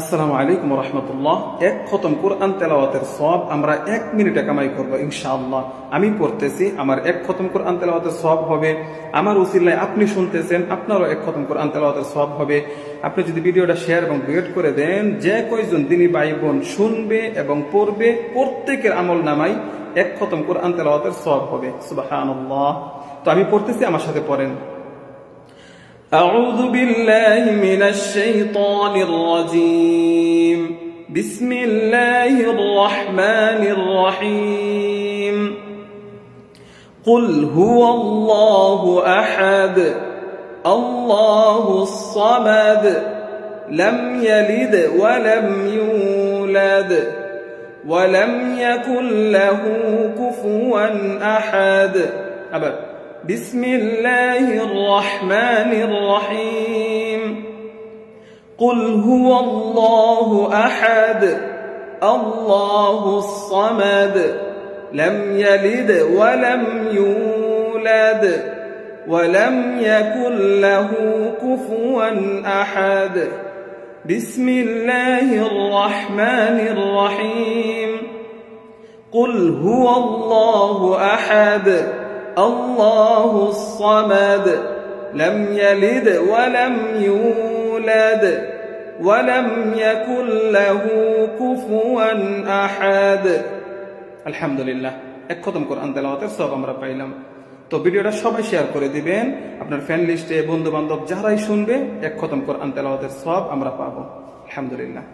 আসসালামু আলাইকুম রহমতুল্লাহ। এক খতম কোরআন তেলাওয়াতের সওয়াব আমরা 1 মিনিটে কামাই করব ইনশাআল্লাহ। আমি পড়তেছি, আমার এক খতম কোরআন তেলাওয়াতের সওয়াব হবে। আমার উসিলায় আপনি শুনতেছেন, আপনারও এক খতম কোরআন তেলাওয়াতের সওয়াব হবে। আপনি যদি ভিডিওটা শেয়ার এবং ডুয়েট করে দেন, যে কয়জন দিনী ভাই বোন শুনবে এবং পড়বে, প্রত্যেকের আমল নামাই এক খতম কোরআন তেলাওয়াতের সওয়াব হবে। সুবহানাল্লাহ। তো আমি পড়তেছি, আমার সাথে পড়েন। أعوذ بالله من الشيطان الرجيم. بسم الله الرحمن الرحيم. قل هو الله أحد الله الصمد لم يلد ولم يولد ولم يكن له كفوا أحد. أبدا. بسم الله الرحمن الرحيم. قل هو الله أحد الله الصمد لم يلد ولم يولد ولم يكن له كفوا أحد. بسم الله الرحمن الرحيم. قل هو الله أحد الله الصمد لم يلد ولم يولد ولم يكن له كفوا أحد. আলহামদুলিল্লাহ, এক খতম কোরআন তেলাওয়াতের সওয়াব আমরা পাইলাম। তো ভিডিওটা সবাই শেয়ার করে দিবেন, আপনার ফ্রেন্ড লিস্টে বন্ধু বান্ধব যারাই শুনবে, এক খতম কোরআন তেলাওয়াতের সওয়াব আমরা পাবো। আলহামদুলিল্লাহ।